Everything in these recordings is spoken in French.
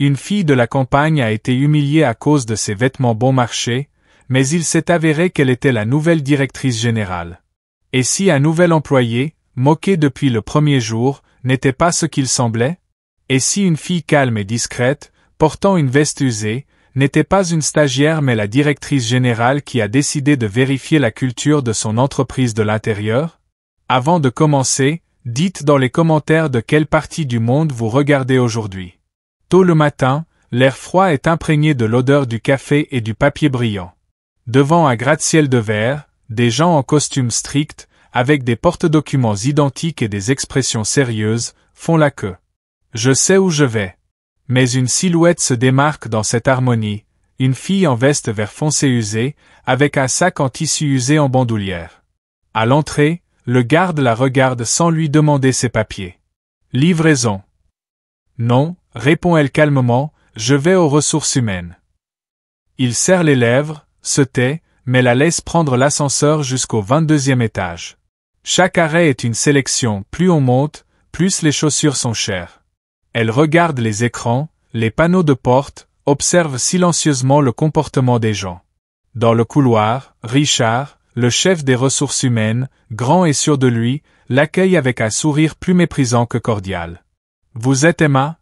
Une fille de la campagne a été humiliée à cause de ses vêtements bon marché, mais il s'est avéré qu'elle était la nouvelle directrice générale. Et si un nouvel employé, moqué depuis le premier jour, n'était pas ce qu'il semblait? Et si une fille calme et discrète, portant une veste usée, n'était pas une stagiaire mais la directrice générale qui a décidé de vérifier la culture de son entreprise de l'intérieur? Avant de commencer, dites dans les commentaires de quelle partie du monde vous regardez aujourd'hui. Tôt le matin, l'air froid est imprégné de l'odeur du café et du papier brillant. Devant un gratte-ciel de verre, des gens en costume strict, avec des porte-documents identiques et des expressions sérieuses, font la queue. Je sais où je vais. Mais une silhouette se démarque dans cette harmonie, une fille en veste vert foncé usée, avec un sac en tissu usé en bandoulière. À l'entrée, le garde la regarde sans lui demander ses papiers. Livraison. Non, répond-elle calmement, je vais aux ressources humaines. Il serre les lèvres, se tait, mais la laisse prendre l'ascenseur jusqu'au 22e étage. Chaque arrêt est une sélection, plus on monte, plus les chaussures sont chères. Elle regarde les écrans, les panneaux de porte, observe silencieusement le comportement des gens. Dans le couloir, Richard, le chef des ressources humaines, grand et sûr de lui, l'accueille avec un sourire plus méprisant que cordial. « Vous êtes Emma ?»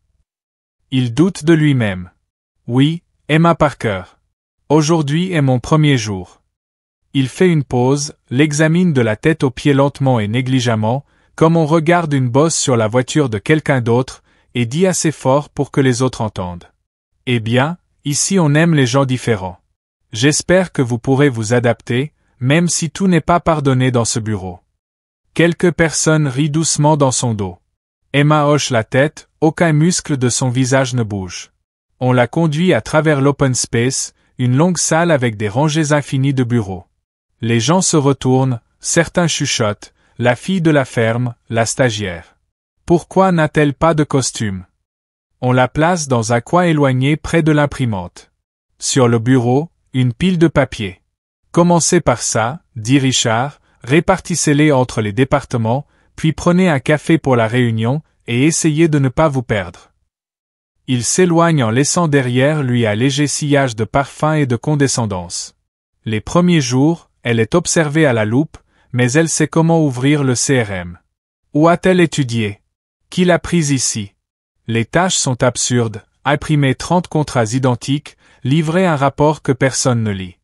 Il doute de lui-même. « Oui, Emma Parker. Aujourd'hui est mon premier jour. » Il fait une pause, l'examine de la tête aux pieds lentement et négligemment, comme on regarde une bosse sur la voiture de quelqu'un d'autre, et dit assez fort pour que les autres entendent. « Eh bien, ici on aime les gens différents. J'espère que vous pourrez vous adapter, même si tout n'est pas pardonné dans ce bureau. » Quelques personnes rient doucement dans son dos. Emma hoche la tête, aucun muscle de son visage ne bouge. On la conduit à travers l'open space, une longue salle avec des rangées infinies de bureaux. Les gens se retournent, certains chuchotent, la fille de la ferme, la stagiaire. Pourquoi n'a-t-elle pas de costume? On la place dans un coin éloigné près de l'imprimante. Sur le bureau, une pile de papier. Commencez par ça, dit Richard, répartissez-les entre les départements, puis prenez un café pour la réunion, et essayez de ne pas vous perdre. Il s'éloigne en laissant derrière lui un léger sillage de parfum et de condescendance. Les premiers jours, elle est observée à la loupe, mais elle sait comment ouvrir le CRM. Où a-t-elle étudié? Qui l'a prise ici? Les tâches sont absurdes, imprimer 30 contrats identiques, livrer un rapport que personne ne lit.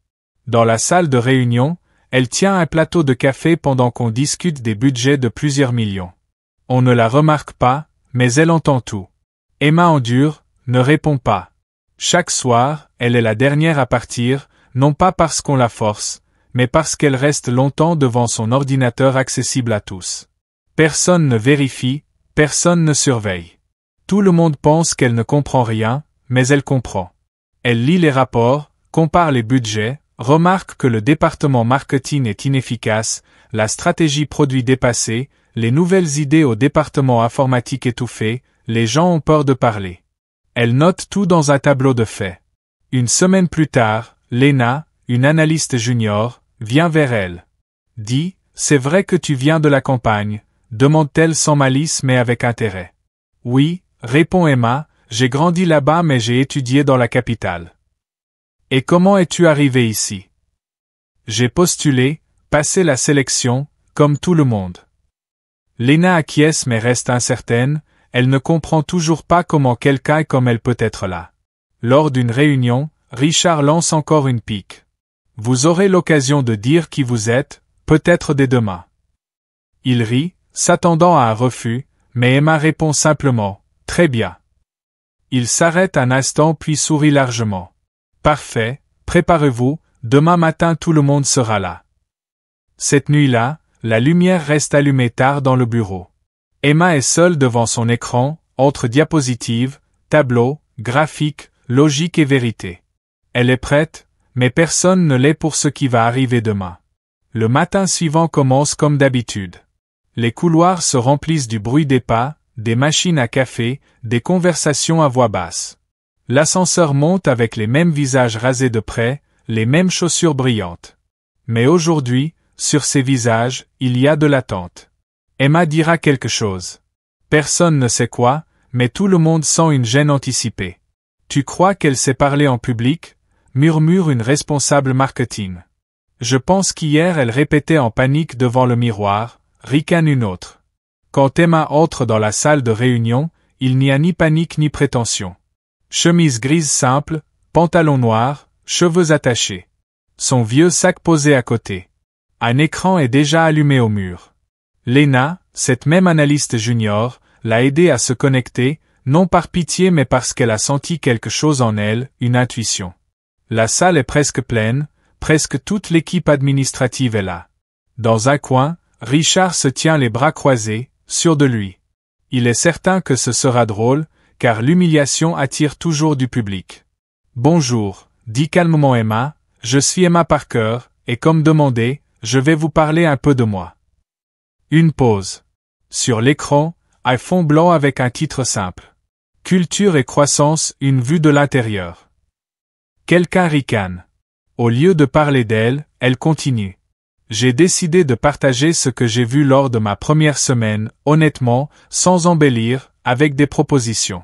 Dans la salle de réunion, elle tient un plateau de café pendant qu'on discute des budgets de plusieurs millions. On ne la remarque pas, mais elle entend tout. Emma endure, ne répond pas. Chaque soir, elle est la dernière à partir, non pas parce qu'on la force, mais parce qu'elle reste longtemps devant son ordinateur accessible à tous. Personne ne vérifie, personne ne surveille. Tout le monde pense qu'elle ne comprend rien, mais elle comprend. Elle lit les rapports, compare les budgets, remarque que le département marketing est inefficace, la stratégie produit dépassée, les nouvelles idées au département informatique étouffé, les gens ont peur de parler. Elle note tout dans un tableau de faits. Une semaine plus tard, Lena, une analyste junior, vient vers elle. Dit, c'est vrai que tu viens de la campagne, demande-t-elle sans malice mais avec intérêt. Oui, répond Emma, j'ai grandi là-bas mais j'ai étudié dans la capitale. Et comment es-tu arrivé ici? J'ai postulé, passé la sélection, comme tout le monde. Lena acquiesce mais reste incertaine, elle ne comprend toujours pas comment quelqu'un comme elle peut être là. Lors d'une réunion, Richard lance encore une pique. Vous aurez l'occasion de dire qui vous êtes, peut-être dès demain. Il rit, s'attendant à un refus, mais Emma répond simplement, très bien. Il s'arrête un instant puis sourit largement. Parfait, préparez-vous, demain matin tout le monde sera là. Cette nuit-là, la lumière reste allumée tard dans le bureau. Emma est seule devant son écran, entre diapositives, tableaux, graphiques, logique et vérité. Elle est prête, mais personne ne l'est pour ce qui va arriver demain. Le matin suivant commence comme d'habitude. Les couloirs se remplissent du bruit des pas, des machines à café, des conversations à voix basse. L'ascenseur monte avec les mêmes visages rasés de près, les mêmes chaussures brillantes. Mais aujourd'hui, sur ces visages, il y a de l'attente. Emma dira quelque chose. Personne ne sait quoi, mais tout le monde sent une gêne anticipée. Tu crois qu'elle sait parler en public? Murmure une responsable marketing. Je pense qu'hier elle répétait en panique devant le miroir, ricane une autre. Quand Emma entre dans la salle de réunion, il n'y a ni panique ni prétention. Chemise grise simple, pantalon noir, cheveux attachés. Son vieux sac posé à côté. Un écran est déjà allumé au mur. Lena, cette même analyste junior, l'a aidé à se connecter, non par pitié mais parce qu'elle a senti quelque chose en elle, une intuition. La salle est presque pleine, presque toute l'équipe administrative est là. Dans un coin, Richard se tient les bras croisés, sûr de lui. Il est certain que ce sera drôle, car l'humiliation attire toujours du public. Bonjour, dit calmement Emma, je suis Emma Parker, et comme demandé, je vais vous parler un peu de moi. Une pause. Sur l'écran, un fond blanc avec un titre simple. Culture et croissance, une vue de l'intérieur. Quelqu'un ricane. Au lieu de parler d'elle, elle continue. J'ai décidé de partager ce que j'ai vu lors de ma première semaine, honnêtement, sans embellir, avec des propositions.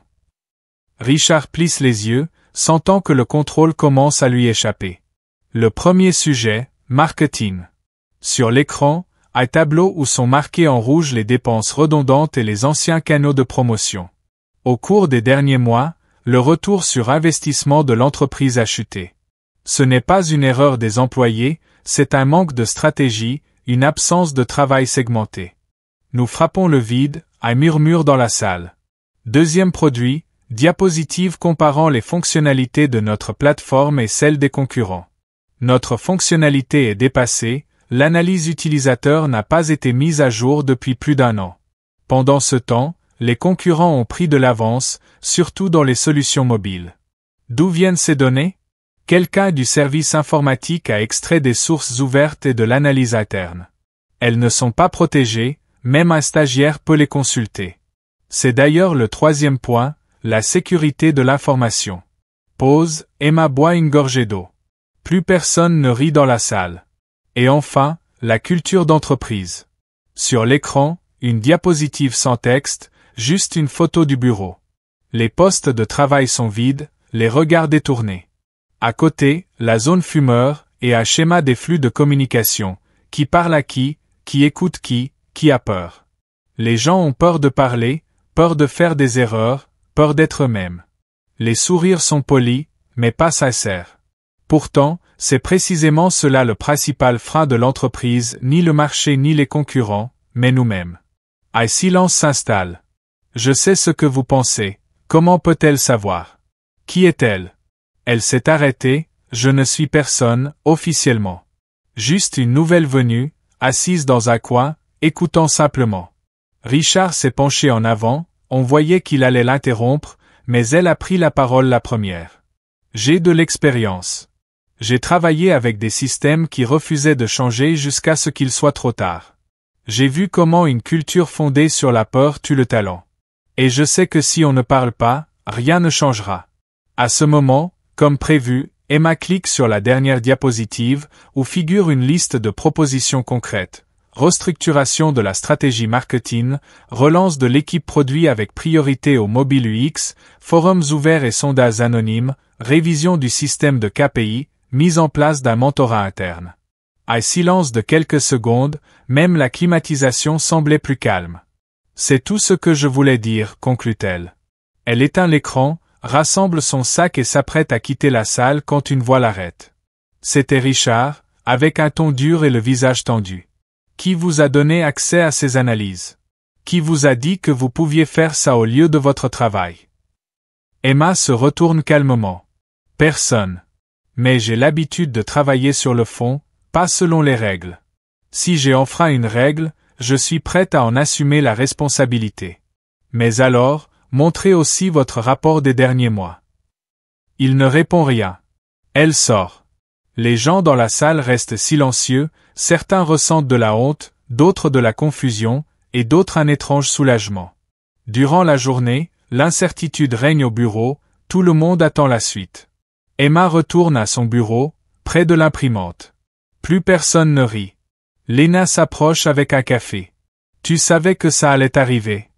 Richard plisse les yeux, sentant que le contrôle commence à lui échapper. Le premier sujet, marketing. Sur l'écran, un tableau où sont marqués en rouge les dépenses redondantes et les anciens canaux de promotion. Au cours des derniers mois, le retour sur investissement de l'entreprise a chuté. Ce n'est pas une erreur des employés, c'est un manque de stratégie, une absence de travail segmenté. Nous frappons le vide, un murmure dans la salle. Deuxième produit, diapositive comparant les fonctionnalités de notre plateforme et celles des concurrents. Notre fonctionnalité est dépassée, l'analyse utilisateur n'a pas été mise à jour depuis plus d'un an. Pendant ce temps, les concurrents ont pris de l'avance, surtout dans les solutions mobiles. D'où viennent ces données? Quelqu'un du service informatique a extrait des sources ouvertes et de l'analyse interne. Elles ne sont pas protégées, même un stagiaire peut les consulter. C'est d'ailleurs le troisième point, la sécurité de l'information. Pause, Emma boit une gorgée d'eau. Plus personne ne rit dans la salle. Et enfin, la culture d'entreprise. Sur l'écran, une diapositive sans texte, juste une photo du bureau. Les postes de travail sont vides, les regards détournés. À côté, la zone fumeur et un schéma des flux de communication, qui parle à qui écoute qui a peur. Les gens ont peur de parler, peur de faire des erreurs, peur d'être eux-mêmes. Les sourires sont polis, mais pas sincères. Pourtant, c'est précisément cela le principal frein de l'entreprise, ni le marché ni les concurrents, mais nous-mêmes. Un silence s'installe. Je sais ce que vous pensez, comment peut-elle savoir? Qui est-elle? Elle s'est arrêtée, je ne suis personne, officiellement. Juste une nouvelle venue, assise dans un coin, écoutant simplement. Richard s'est penché en avant, on voyait qu'il allait l'interrompre, mais elle a pris la parole la première. J'ai de l'expérience. J'ai travaillé avec des systèmes qui refusaient de changer jusqu'à ce qu'il soit trop tard. J'ai vu comment une culture fondée sur la peur tue le talent. Et je sais que si on ne parle pas, rien ne changera. À ce moment, comme prévu, Emma clique sur la dernière diapositive, où figure une liste de propositions concrètes. Restructuration de la stratégie marketing, relance de l'équipe produit avec priorité au mobile UX, forums ouverts et sondages anonymes, révision du système de KPI, mise en place d'un mentorat interne. Un silence de quelques secondes, même la climatisation semblait plus calme. C'est tout ce que je voulais dire, conclut-elle. Elle éteint l'écran, rassemble son sac et s'apprête à quitter la salle quand une voix l'arrête. C'était Richard, avec un ton dur et le visage tendu. Qui vous a donné accès à ces analyses? Qui vous a dit que vous pouviez faire ça au lieu de votre travail? Emma se retourne calmement. Personne. Mais j'ai l'habitude de travailler sur le fond, pas selon les règles. Si j'ai enfreint une règle, je suis prête à en assumer la responsabilité. Mais alors, montrez aussi votre rapport des derniers mois. Il ne répond rien. Elle sort. Les gens dans la salle restent silencieux, certains ressentent de la honte, d'autres de la confusion, et d'autres un étrange soulagement. Durant la journée, l'incertitude règne au bureau, tout le monde attend la suite. Emma retourne à son bureau, près de l'imprimante. Plus personne ne rit. Lena s'approche avec un café. Tu savais que ça allait arriver.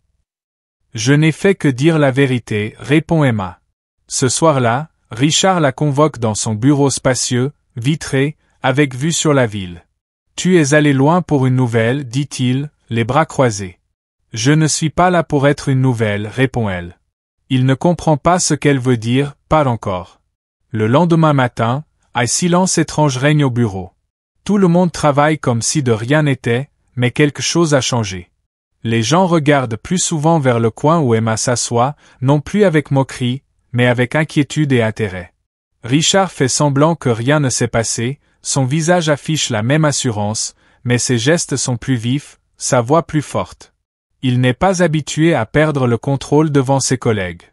Je n'ai fait que dire la vérité, répond Emma. Ce soir-là, Richard la convoque dans son bureau spacieux, vitré, avec vue sur la ville. « Tu es allé loin pour une nouvelle, dit-il, les bras croisés. « Je ne suis pas là pour être une nouvelle, répond-elle. Il ne comprend pas ce qu'elle veut dire, pas encore. Le lendemain matin, un silence étrange règne au bureau. Tout le monde travaille comme si de rien n'était, mais quelque chose a changé. Les gens regardent plus souvent vers le coin où Emma s'assoit, non plus avec moquerie, mais avec inquiétude et intérêt. Richard fait semblant que rien ne s'est passé, son visage affiche la même assurance, mais ses gestes sont plus vifs, sa voix plus forte. Il n'est pas habitué à perdre le contrôle devant ses collègues.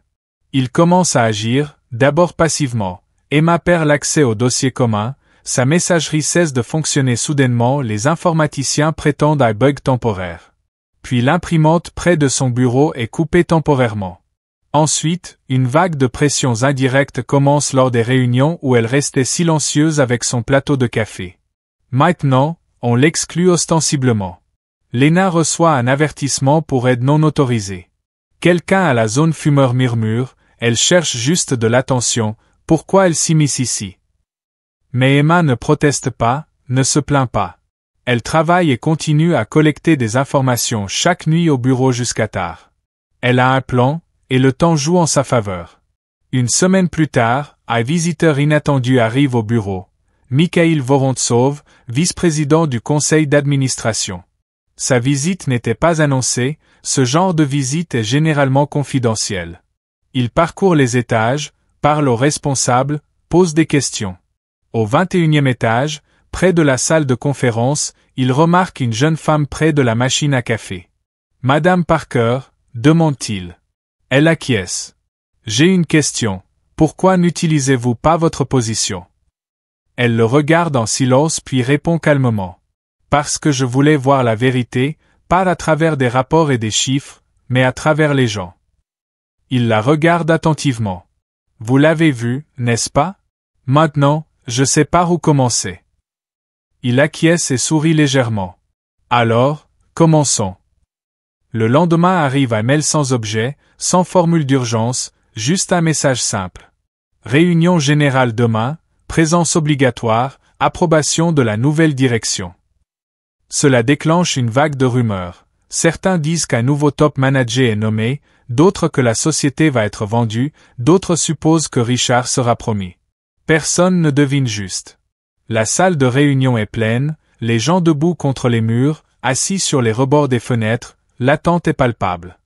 Il commence à agir, d'abord passivement. Emma perd l'accès au dossier commun, sa messagerie cesse de fonctionner soudainement, les informaticiens prétendent un bug temporaire. Puis l'imprimante près de son bureau est coupée temporairement. Ensuite, une vague de pressions indirectes commence lors des réunions où elle restait silencieuse avec son plateau de café. Maintenant, on l'exclut ostensiblement. Lena reçoit un avertissement pour aide non autorisée. Quelqu'un à la zone fumeur murmure, elle cherche juste de l'attention, pourquoi elle s'immisce ici? Mais Emma ne proteste pas, ne se plaint pas. Elle travaille et continue à collecter des informations chaque nuit au bureau jusqu'à tard. Elle a un plan, et le temps joue en sa faveur. Une semaine plus tard, un visiteur inattendu arrive au bureau. Mikhail Vorontsov, vice-président du conseil d'administration. Sa visite n'était pas annoncée, ce genre de visite est généralement confidentiel. Il parcourt les étages, parle aux responsables, pose des questions. Au 21e étage, près de la salle de conférence, il remarque une jeune femme près de la machine à café. « Madame Parker » demande-t-il. Elle acquiesce. « J'ai une question. Pourquoi n'utilisez-vous pas votre position ?» Elle le regarde en silence puis répond calmement. « Parce que je voulais voir la vérité, pas à travers des rapports et des chiffres, mais à travers les gens. » Il la regarde attentivement. « Vous l'avez vu, n'est-ce pas? Maintenant, je sais par où commencer. » Il acquiesce et sourit légèrement. « Alors, commençons. » Le lendemain arrive un mail sans objet, sans formule d'urgence, juste un message simple. Réunion générale demain, présence obligatoire, approbation de la nouvelle direction. Cela déclenche une vague de rumeurs. Certains disent qu'un nouveau top manager est nommé, d'autres que la société va être vendue, d'autres supposent que Richard sera promu. Personne ne devine juste. La salle de réunion est pleine, les gens debout contre les murs, assis sur les rebords des fenêtres, l'attente est palpable.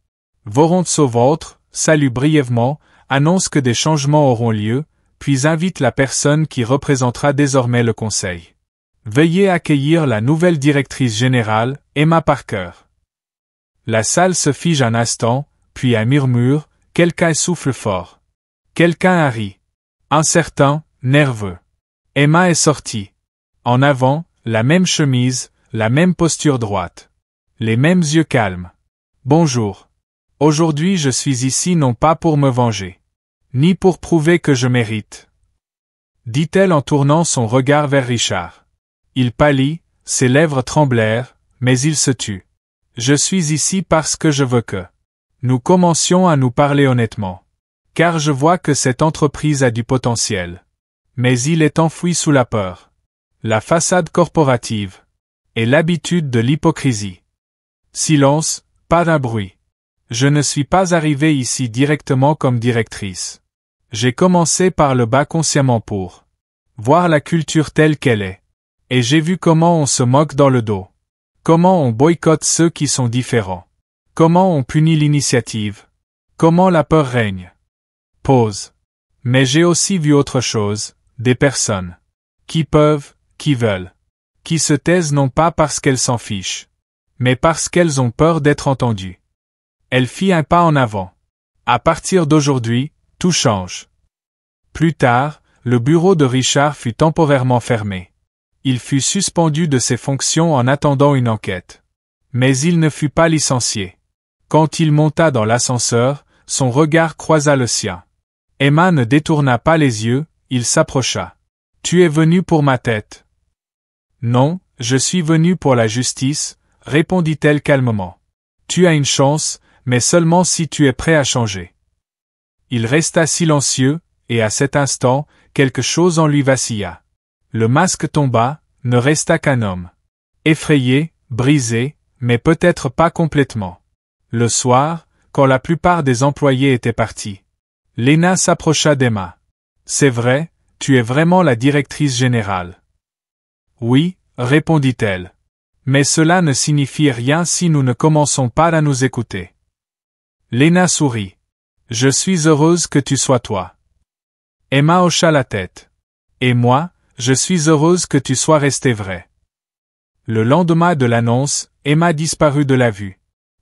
Vorontsov salue brièvement, annonce que des changements auront lieu, puis invite la personne qui représentera désormais le conseil. Veuillez accueillir la nouvelle directrice générale, Emma Parker. La salle se fige un instant, puis un murmure, quelqu'un souffle fort. Quelqu'un a ri. Incertain, nerveux. Emma est sortie. En avant, la même chemise, la même posture droite. Les mêmes yeux calmes. Bonjour. Aujourd'hui je suis ici non pas pour me venger. Ni pour prouver que je mérite. Dit-elle en tournant son regard vers Richard. Il pâlit, ses lèvres tremblèrent, mais il se tut. Je suis ici parce que je veux que nous commencions à nous parler honnêtement. Car je vois que cette entreprise a du potentiel. Mais il est enfoui sous la peur. La façade corporative. Et l'habitude de l'hypocrisie. Silence, pas d'un bruit. Je ne suis pas arrivé ici directement comme directrice. J'ai commencé par le bas consciemment pour voir la culture telle qu'elle est. Et j'ai vu comment on se moque dans le dos. Comment on boycotte ceux qui sont différents. Comment on punit l'initiative. Comment la peur règne. Pause. Mais j'ai aussi vu autre chose, des personnes. Qui peuvent, qui veulent. Qui se taisent non pas parce qu'elles s'en fichent. Mais parce qu'elles ont peur d'être entendues. Elle fit un pas en avant. À partir d'aujourd'hui, tout change. Plus tard, le bureau de Richard fut temporairement fermé. Il fut suspendu de ses fonctions en attendant une enquête. Mais il ne fut pas licencié. Quand il monta dans l'ascenseur, son regard croisa le sien. Emma ne détourna pas les yeux, il s'approcha. « Tu es venu pour ma tête. »« Non, je suis venu pour la justice, » répondit-elle calmement. « Tu as une chance, mais seulement si tu es prêt à changer. » Il resta silencieux, et à cet instant, quelque chose en lui vacilla. Le masque tomba, ne resta qu'un homme. Effrayé, brisé, mais peut-être pas complètement. Le soir, quand la plupart des employés étaient partis, Lena s'approcha d'Emma. « C'est vrai, tu es vraiment la directrice générale. » « Oui, répondit-elle. Mais cela ne signifie rien si nous ne commençons pas à nous écouter. » Lena sourit. « Je suis heureuse que tu sois toi. » Emma hocha la tête. « Et moi, je suis heureuse que tu sois resté vrai. » Le lendemain de l'annonce, Emma disparut de la vue.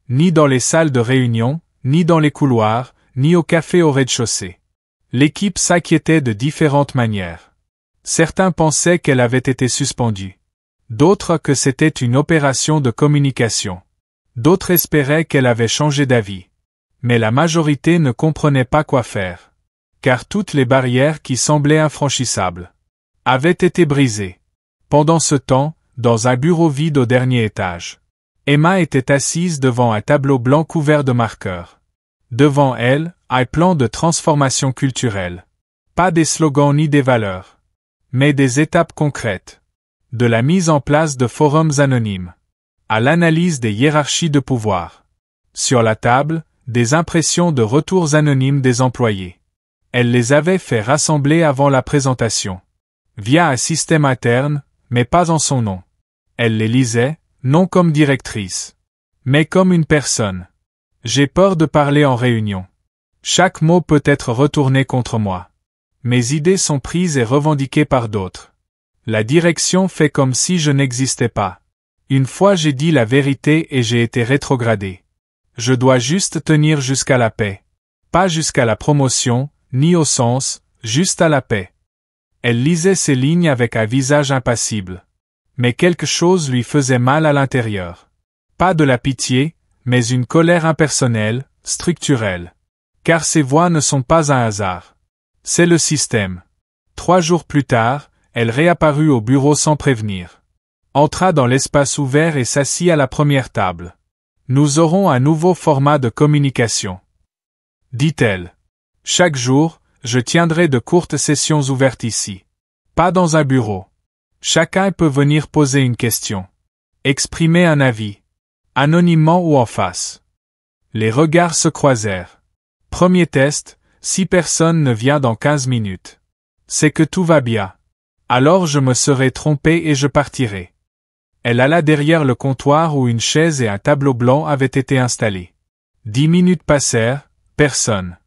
Ni dans les salles de réunion, ni dans les couloirs, ni au café au rez-de-chaussée. L'équipe s'inquiétait de différentes manières. Certains pensaient qu'elle avait été suspendue. D'autres que c'était une opération de communication. D'autres espéraient qu'elle avait changé d'avis. Mais la majorité ne comprenait pas quoi faire. Car toutes les barrières qui semblaient infranchissables avaient été brisées. Pendant ce temps, dans un bureau vide au dernier étage, Emma était assise devant un tableau blanc couvert de marqueurs. Devant elle, un plan de transformation culturelle. Pas des slogans ni des valeurs, mais des étapes concrètes. De la mise en place de forums anonymes, à l'analyse des hiérarchies de pouvoir. Sur la table, des impressions de retours anonymes des employés. Elle les avait fait rassembler avant la présentation. Via un système interne, mais pas en son nom. Elle les lisait, non comme directrice, mais comme une personne. J'ai peur de parler en réunion. Chaque mot peut être retourné contre moi. Mes idées sont prises et revendiquées par d'autres. La direction fait comme si je n'existais pas. Une fois j'ai dit la vérité et j'ai été rétrogradé. Je dois juste tenir jusqu'à la paix. Pas jusqu'à la promotion, ni au sens, juste à la paix. Elle lisait ces lignes avec un visage impassible. Mais quelque chose lui faisait mal à l'intérieur. Pas de la pitié, mais une colère impersonnelle, structurelle. Car ces voix ne sont pas un hasard. C'est le système. 3 jours plus tard, elle réapparut au bureau sans prévenir. Entra dans l'espace ouvert et s'assit à la première table. Nous aurons un nouveau format de communication, dit-elle. Chaque jour, je tiendrai de courtes sessions ouvertes ici. Pas dans un bureau. Chacun peut venir poser une question. Exprimer un avis. Anonymement ou en face. Les regards se croisèrent. Premier test, si personne ne vient dans 15 minutes. C'est que tout va bien. Alors je me serai trompé et je partirai. Elle alla derrière le comptoir où une chaise et un tableau blanc avaient été installés. 10 minutes passèrent, personne.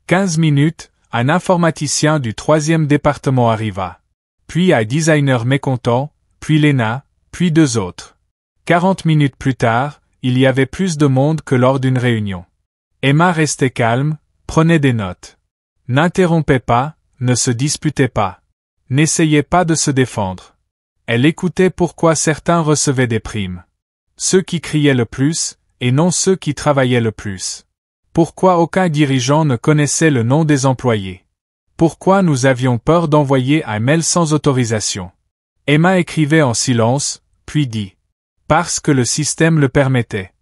15 minutes, un informaticien du 3e département arriva. Puis un designer mécontent, puis Lena, puis 2 autres. 40 minutes plus tard, il y avait plus de monde que lors d'une réunion. Emma restait calme, prenait des notes. N'interrompait pas, ne se disputait pas. N'essayait pas de se défendre. Elle écoutait pourquoi certains recevaient des primes. Ceux qui criaient le plus, et non ceux qui travaillaient le plus. Pourquoi aucun dirigeant ne connaissait le nom des employés. Pourquoi nous avions peur d'envoyer un mail sans autorisation. Emma écrivait en silence, puis dit. Parce que le système le permettait.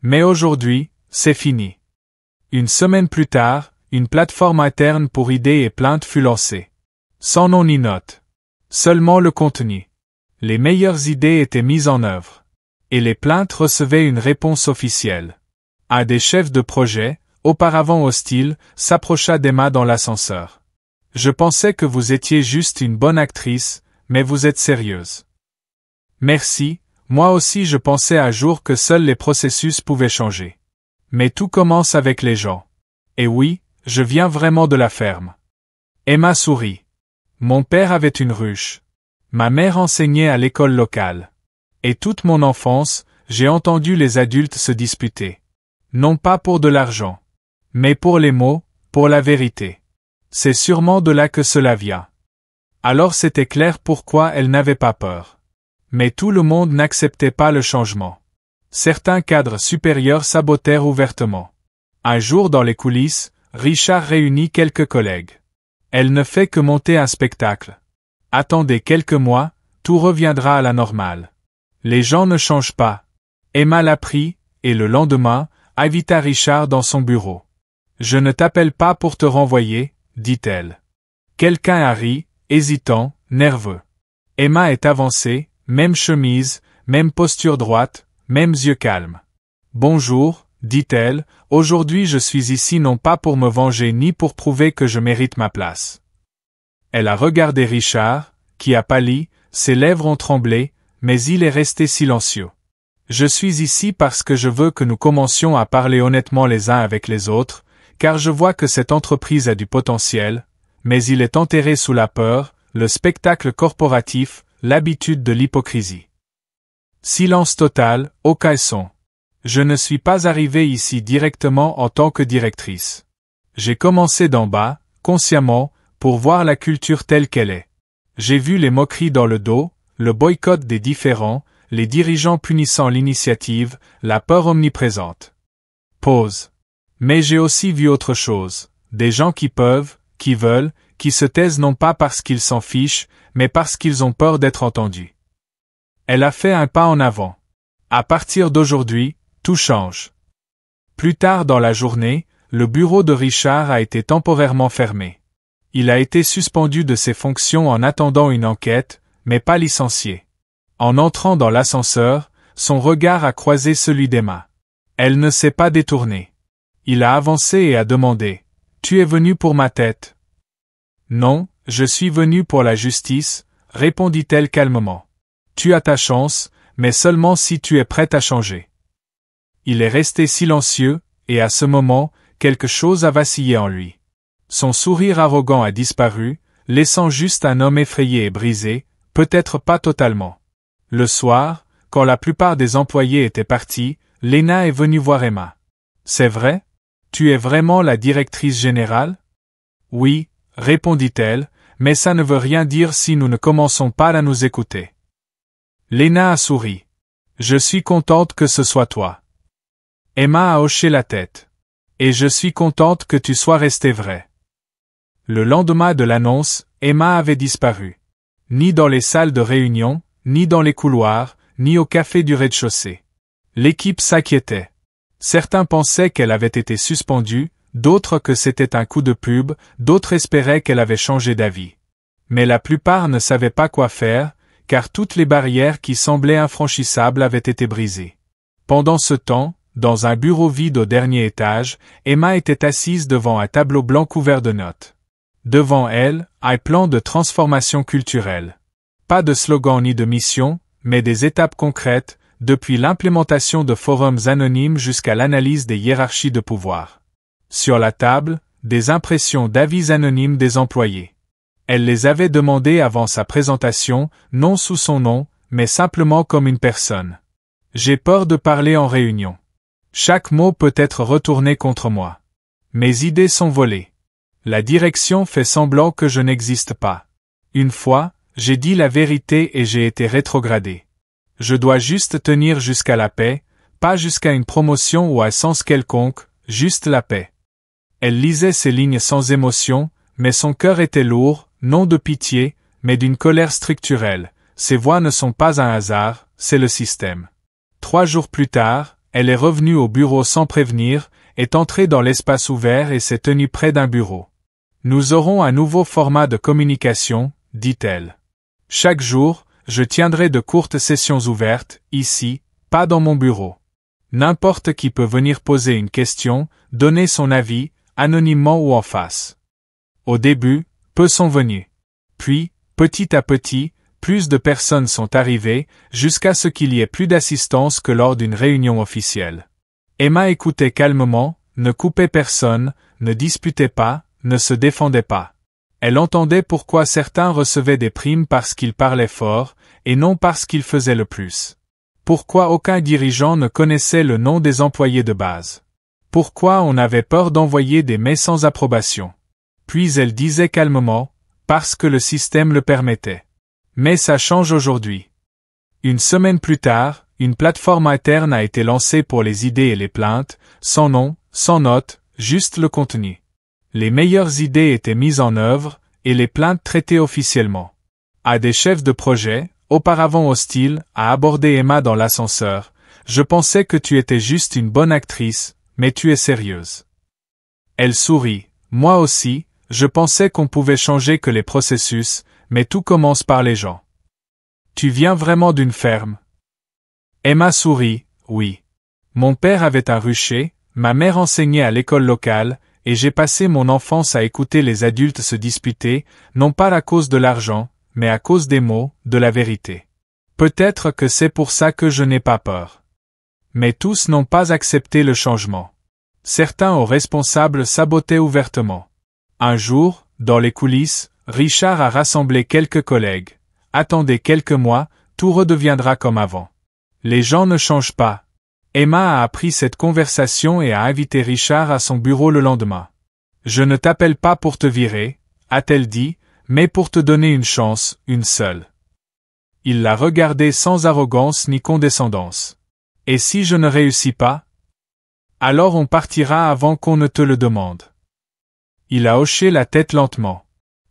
Mais aujourd'hui, c'est fini. Une semaine plus tard, une plateforme interne pour idées et plaintes fut lancée. Sans nom ni note. Seulement le contenu. Les meilleures idées étaient mises en œuvre. Et les plaintes recevaient une réponse officielle. Un des chefs de projet, auparavant hostile, s'approcha d'Emma dans l'ascenseur. Je pensais que vous étiez juste une bonne actrice, mais vous êtes sérieuse. Merci, moi aussi je pensais un jour que seuls les processus pouvaient changer. Mais tout commence avec les gens. Et oui, je viens vraiment de la ferme. Emma sourit. Mon père avait une ruche. Ma mère enseignait à l'école locale. Et toute mon enfance, j'ai entendu les adultes se disputer. Non pas pour de l'argent. Mais pour les mots, pour la vérité. C'est sûrement de là que cela vient. Alors c'était clair pourquoi elle n'avait pas peur. Mais tout le monde n'acceptait pas le changement. Certains cadres supérieurs sabotèrent ouvertement. Un jour dans les coulisses, Richard réunit quelques collègues. Elle ne fait que monter un spectacle. Attendez quelques mois, tout reviendra à la normale. Les gens ne changent pas. Emma l'apprit, et le lendemain, invita Richard dans son bureau. Je ne t'appelle pas pour te renvoyer, dit-elle. Quelqu'un a ri, hésitant, nerveux. Emma est avancée, même chemise, même posture droite, mêmes yeux calmes. Bonjour, dit-elle, aujourd'hui je suis ici non pas pour me venger ni pour prouver que je mérite ma place. Elle a regardé Richard, qui a pâli, ses lèvres ont tremblé, mais il est resté silencieux. Je suis ici parce que je veux que nous commencions à parler honnêtement les uns avec les autres, car je vois que cette entreprise a du potentiel, mais il est enterré sous la peur, le spectacle corporatif, l'habitude de l'hypocrisie. Silence total, aucun son. Je ne suis pas arrivé ici directement en tant que directrice. J'ai commencé d'en bas, consciemment, pour voir la culture telle qu'elle est. J'ai vu les moqueries dans le dos, le boycott des différents, les dirigeants punissant l'initiative, la peur omniprésente. Pause. Mais j'ai aussi vu autre chose, des gens qui peuvent, qui veulent, qui se taisent non pas parce qu'ils s'en fichent, mais parce qu'ils ont peur d'être entendus. Elle a fait un pas en avant. À partir d'aujourd'hui, tout change. Plus tard dans la journée, le bureau de Richard a été temporairement fermé. Il a été suspendu de ses fonctions en attendant une enquête, mais pas licencié. En entrant dans l'ascenseur, son regard a croisé celui d'Emma. Elle ne s'est pas détournée. Il a avancé et a demandé « Tu es venu pour ma tête ?» « Non, je suis venu pour la justice, » répondit-elle calmement. « Tu as ta chance, mais seulement si tu es prête à changer. » Il est resté silencieux, et à ce moment, quelque chose a vacillé en lui. Son sourire arrogant a disparu, laissant juste un homme effrayé et brisé, peut-être pas totalement. Le soir, quand la plupart des employés étaient partis, Lena est venue voir Emma. « C'est vrai? Tu es vraiment la directrice générale? » « Oui, » répondit-elle, mais ça ne veut rien dire si nous ne commençons pas à nous écouter. Lena a souri. « Je suis contente que ce soit toi. » Emma a hoché la tête. « Et je suis contente que tu sois restée vraie. » Le lendemain de l'annonce, Emma avait disparu. Ni dans les salles de réunion, ni dans les couloirs, ni au café du rez-de-chaussée. L'équipe s'inquiétait. Certains pensaient qu'elle avait été suspendue, d'autres que c'était un coup de pub, d'autres espéraient qu'elle avait changé d'avis. Mais la plupart ne savaient pas quoi faire, car toutes les barrières qui semblaient infranchissables avaient été brisées. Pendant ce temps, dans un bureau vide au dernier étage, Emma était assise devant un tableau blanc couvert de notes. Devant elle, un plan de transformation culturelle. Pas de slogan ni de mission, mais des étapes concrètes, depuis l'implémentation de forums anonymes jusqu'à l'analyse des hiérarchies de pouvoir. Sur la table, des impressions d'avis anonymes des employés. Elle les avait demandées avant sa présentation, non sous son nom, mais simplement comme une personne. J'ai peur de parler en réunion. Chaque mot peut être retourné contre moi. Mes idées sont volées. La direction fait semblant que je n'existe pas. Une fois, j'ai dit la vérité et j'ai été rétrogradé. Je dois juste tenir jusqu'à la paix, pas jusqu'à une promotion ou un sens quelconque, juste la paix. Elle lisait ces lignes sans émotion, mais son cœur était lourd, non de pitié, mais d'une colère structurelle. Ces voix ne sont pas un hasard, c'est le système. 3 jours plus tard, elle est revenue au bureau sans prévenir, est entrée dans l'espace ouvert et s'est tenue près d'un bureau. Nous aurons un nouveau format de communication, dit-elle. Chaque jour, je tiendrai de courtes sessions ouvertes, ici, pas dans mon bureau. N'importe qui peut venir poser une question, donner son avis, anonymement ou en face. Au début, peu sont venus. Puis, petit à petit, plus de personnes sont arrivées, jusqu'à ce qu'il y ait plus d'assistance que lors d'une réunion officielle. Emma écoutait calmement, ne coupait personne, ne disputait pas, ne se défendait pas. Elle entendait pourquoi certains recevaient des primes parce qu'ils parlaient fort, et non parce qu'ils faisaient le plus. Pourquoi aucun dirigeant ne connaissait le nom des employés de base. Pourquoi on avait peur d'envoyer des mails sans approbation. Puis elle disait calmement, parce que le système le permettait. Mais ça change aujourd'hui. Une semaine plus tard, une plateforme interne a été lancée pour les idées et les plaintes, sans nom, sans note, juste le contenu. Les meilleures idées étaient mises en œuvre, et les plaintes traitées officiellement. À des chefs de projet, auparavant hostiles, a abordé Emma dans l'ascenseur. Je pensais que tu étais juste une bonne actrice, mais tu es sérieuse. Elle sourit. Moi aussi, je pensais qu'on pouvait changer que les processus, mais tout commence par les gens. Tu viens vraiment d'une ferme? Emma sourit. Oui. Mon père avait un rucher, ma mère enseignait à l'école locale, et j'ai passé mon enfance à écouter les adultes se disputer, non pas à cause de l'argent, mais à cause des mots, de la vérité. Peut-être que c'est pour ça que je n'ai pas peur. Mais tous n'ont pas accepté le changement. Certains aux responsables sabotaient ouvertement. Un jour, dans les coulisses, Richard a rassemblé quelques collègues. Attendez quelques mois, tout redeviendra comme avant. Les gens ne changent pas. Emma a appris cette conversation et a invité Richard à son bureau le lendemain. Je ne t'appelle pas pour te virer, a-t-elle dit, mais pour te donner une chance, une seule. Il l'a regardée sans arrogance ni condescendance. Et si je ne réussis pas? Alors on partira avant qu'on ne te le demande. Il a hoché la tête lentement.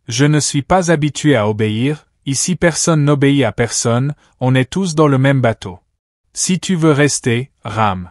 Je ne suis pas habitué à obéir, ici personne n'obéit à personne, on est tous dans le même bateau. Si tu veux rester, rame.